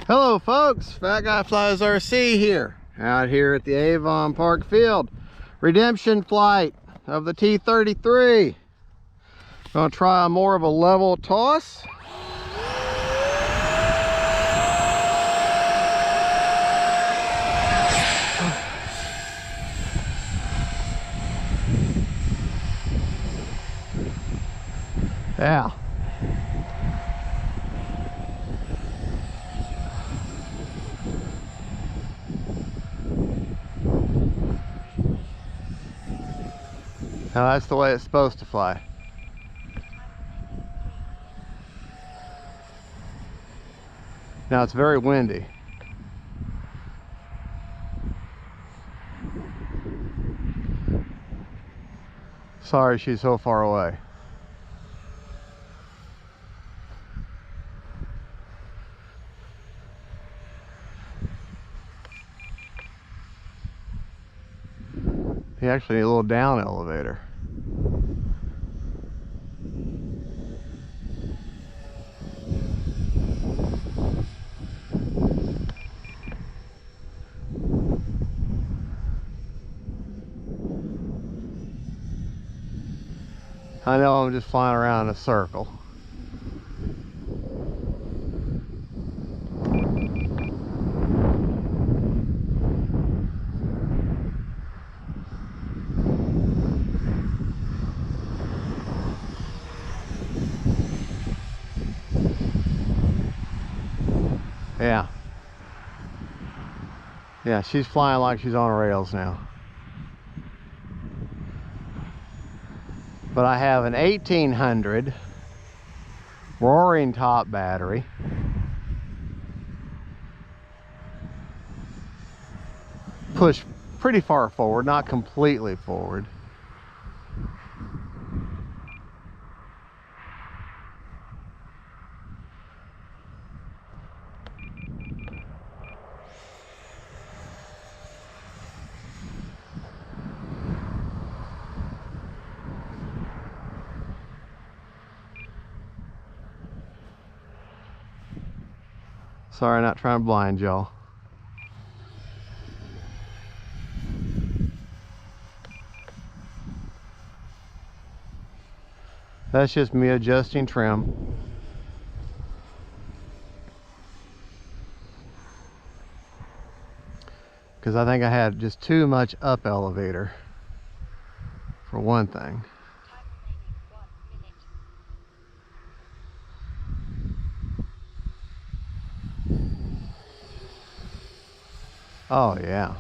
Hello folks, Fat Guy Flies RC here, out here at the Avon Park Field. Redemption flight of the T-33. Gonna try more of a level toss. Yeah. Now that's the way it's supposed to fly. Now it's very windy. Sorry she's so far away. You actually need a little down elevator. I know I'm just flying around in a circle. Yeah, she's flying like she's on rails now. But I have an 1800 roaring top battery. Push pretty far forward, not completely forward. Sorry, not trying to blind y'all. That's just me adjusting trim. Because I think I had just too much up elevator, for one thing. Oh yeah,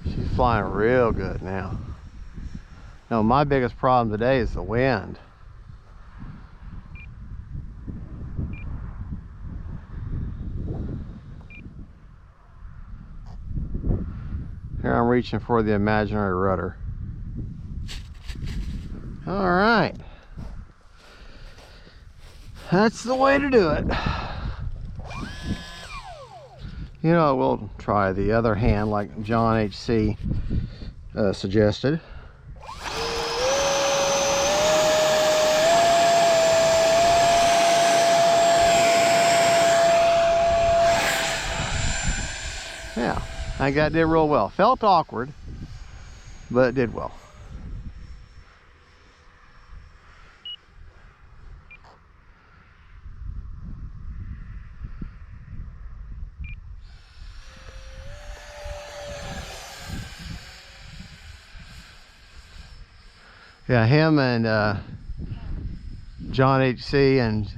she's flying real good now. No, my biggest problem today is the wind. Here I'm reaching for the imaginary rudder. All right, that's the way to do it. You know, I will try the other hand like John H.C. Suggested. Yeah, I think that did real well. Felt awkward, but it did well. Yeah, him and John H.C. and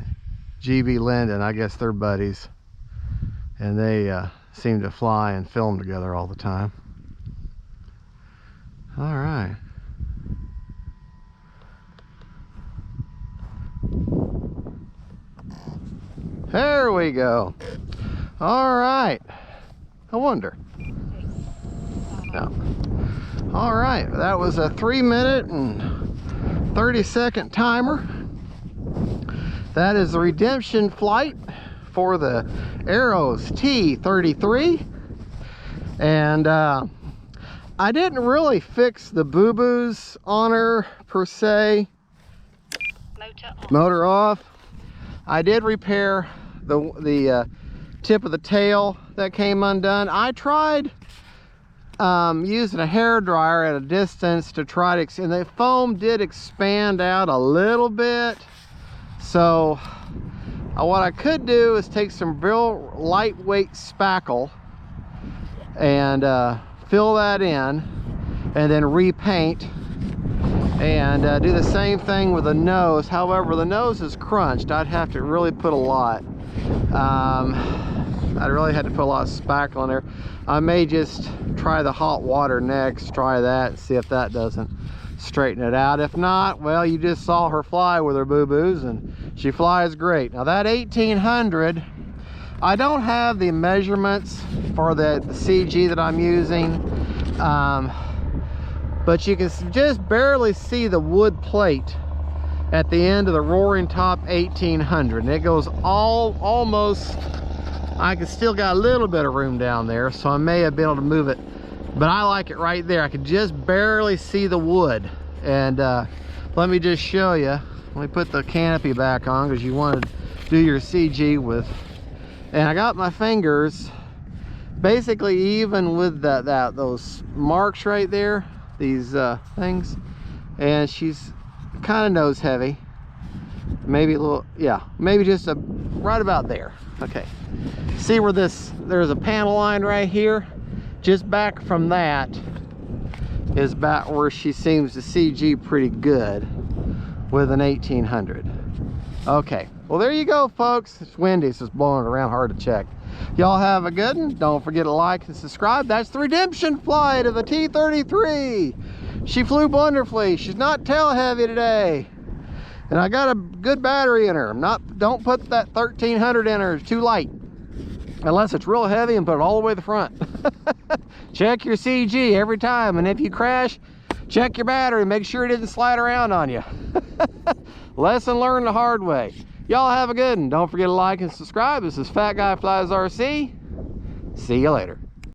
G.B. Linden, I guess they're buddies. And they seem to fly and film together all the time. All right. There we go. All right. I wonder. No. All right, that was a 3-minute and 30-second timer. That is the redemption flight for the Arrows T-33. And I didn't really fix the boo-boos on her per se. Motor off. I did repair the tip of the tail that came undone. I tried using a hair dryer at a distance to try to, and the foam did expand out a little bit. So what I could do is take some real lightweight spackle and fill that in, and then repaint, and do the same thing with the nose. However, the nose is crunched. I'd have to really put a lot. I really had to put a lot of spackle in there. I may just try the hot water next, try that and see if that doesn't straighten it out. If not, well, you just saw her fly with her boo-boos, and she flies great. Now that 1800, I don't have the measurements for the CG that I'm using, but you can just barely see the wood plate at the end of the Roaring Top 1800, and it goes almost, I can still got a little bit of room down there, so I may have been able to move it, but I like it right there. I could just barely see the wood. And let me just show you. Let me put the canopy back on, because you want to do your CG with, and I got my fingers basically even with those marks right there, these things, and she's kind of nose heavy, maybe a little, yeah, maybe just right about there. Okay, see where there's a panel line right here, just back from that is about where she seems to CG pretty good with an 1800. Okay, well, there you go, folks. It's windy, so it's blowing around hard to check. Y'all have a good one. Don't forget to like and subscribe. That's the redemption flight of the T-33. She flew wonderfully. She's not tail heavy today, and I got a good battery in her. Don't put that 1300 in her. It's too light, unless it's real heavy, and put it all the way to the front. Check your CG every time, and if you crash, check your battery, make sure it didn't slide around on you. Lesson learned the hard way. Y'all have a good one. Don't forget to like and subscribe. This is Fat Guy Flies RC. See you later.